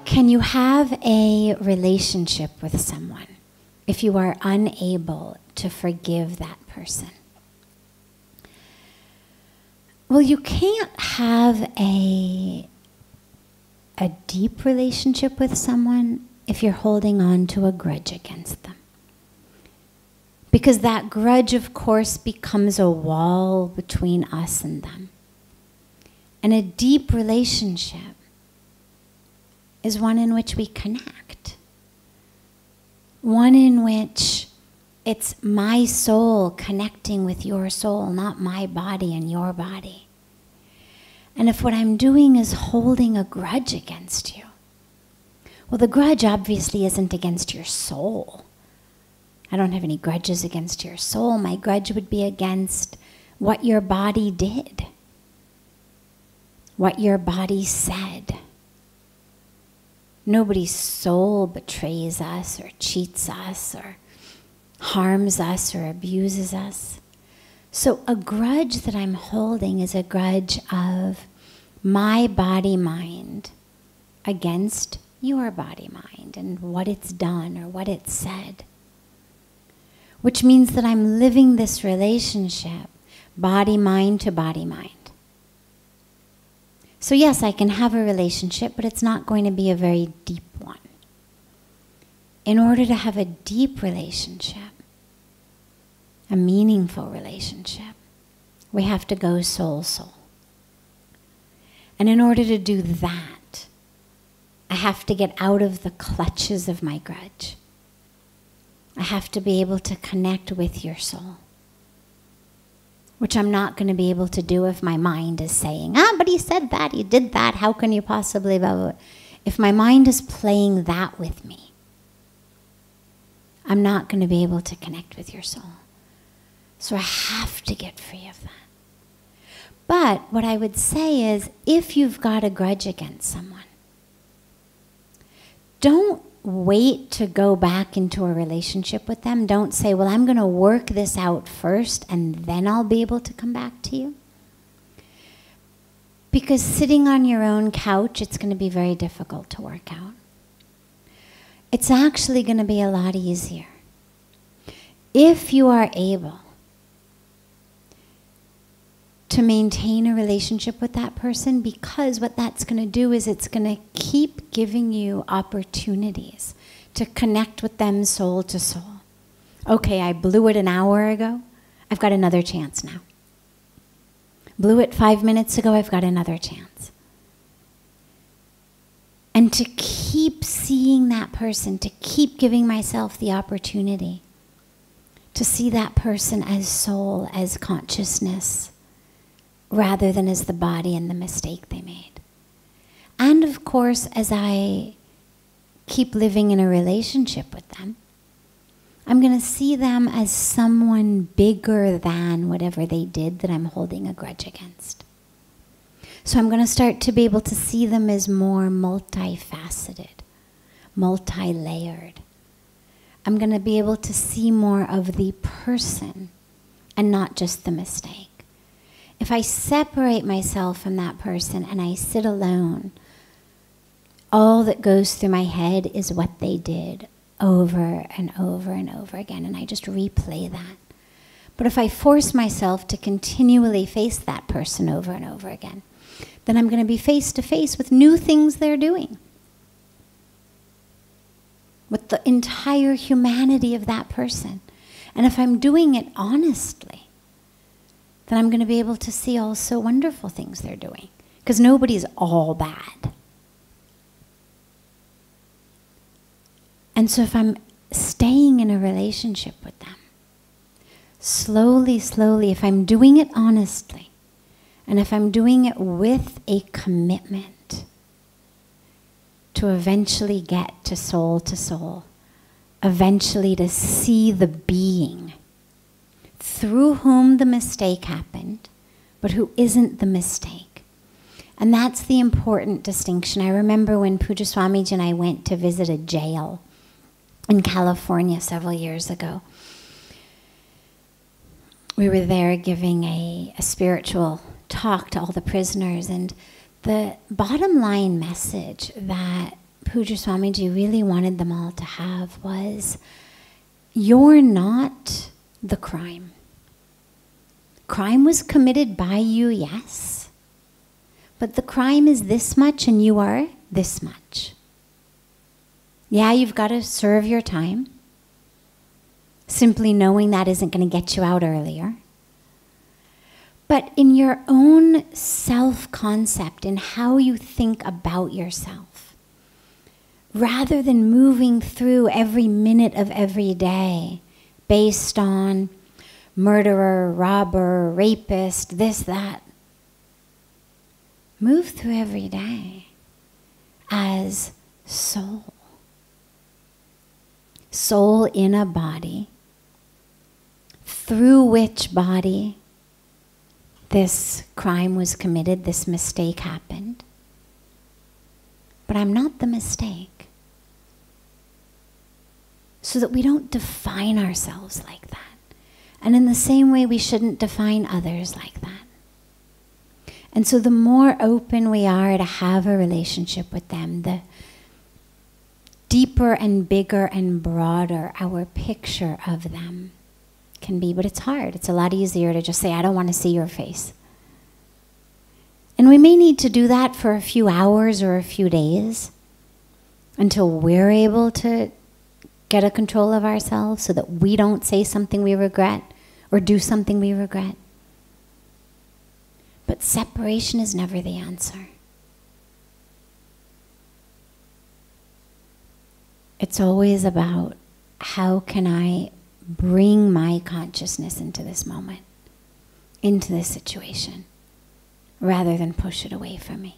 Can you have a relationship with someone if you are unable to forgive that person? Well, you can't have a deep relationship with someone if you're holding on to a grudge against them. Because that grudge, of course, becomes a wall between us and them. And a deep relationship is one in which we connect. One in which it's my soul connecting with your soul, not my body and your body. And if what I'm doing is holding a grudge against you, well, the grudge obviously isn't against your soul. I don't have any grudges against your soul. My grudge would be against what your body did, what your body said. Nobody's soul betrays us or cheats us or harms us or abuses us. So a grudge that I'm holding is a grudge of my body-mind against your body-mind and what it's done or what it's said. Which means that I'm living this relationship body-mind to body-mind. So yes, I can have a relationship, but it's not going to be a very deep one. In order to have a deep relationship, a meaningful relationship, we have to go soul-soul. And in order to do that, I have to get out of the clutches of my grudge. I have to be able to connect with your soul, which I'm not going to be able to do if my mind is saying, but he said that, he did that, how can you possibly, blah, blah, blah. If my mind is playing that with me, I'm not going to be able to connect with your soul. So I have to get free of that. But what I would say is, if you've got a grudge against someone, don't wait to go back into a relationship with them. Don't say, well, I'm going to work this out first and then I'll be able to come back to you. Because sitting on your own couch, it's going to be very difficult to work out. It's actually going to be a lot easier if you are able to maintain a relationship with that person, because what that's going to do is it's going to keep giving you opportunities to connect with them soul to soul. Okay, I blew it an hour ago. I've got another chance now. Blew it 5 minutes ago. I've got another chance. And to keep seeing that person, to keep giving myself the opportunity to see that person as soul, as consciousness, rather than as the body and the mistake they made. And of course, as I keep living in a relationship with them, I'm going to see them as someone bigger than whatever they did that I'm holding a grudge against. So I'm going to start to be able to see them as more multifaceted, multi-layered. I'm going to be able to see more of the person and not just the mistake. If I separate myself from that person and I sit alone, all that goes through my head is what they did over and over and over again, and I just replay that. But if I force myself to continually face that person over and over again, then I'm going to be face to face with new things they're doing, with the entire humanity of that person. And if I'm doing it honestly, then I'm going to be able to see also wonderful things they're doing. Because nobody's all bad. And so if I'm staying in a relationship with them, slowly, slowly, if I'm doing it honestly, and if I'm doing it with a commitment to eventually get to soul, eventually to see the being through whom the mistake happened, but who isn't the mistake. And that's the important distinction. I remember when Puja Swamiji and I went to visit a jail in California several years ago. We were there giving a spiritual talk to all the prisoners, and the bottom line message that Pujya Swamiji really wanted them all to have was, you're not the crime. Crime was committed by you, yes, but the crime is this much and you are this much. Yeah, you've got to serve your time. Simply knowing that isn't going to get you out earlier. But in your own self-concept, in how you think about yourself, rather than moving through every minute of every day based on murderer, robber, rapist, this, that, move through every day as soul. Soul in a body, through which body this crime was committed, this mistake happened. But I'm not the mistake. So that we don't define ourselves like that. And in the same way, we shouldn't define others like that. And so the more open we are to have a relationship with them, the deeper and bigger and broader our picture of them can be. But it's hard. It's a lot easier to just say, I don't want to see your face. And we may need to do that for a few hours or a few days until we're able to get a control of ourselves so that we don't say something we regret or do something we regret. But separation is never the answer. It's always about, how can I bring my consciousness into this moment, into this situation, rather than push it away from me.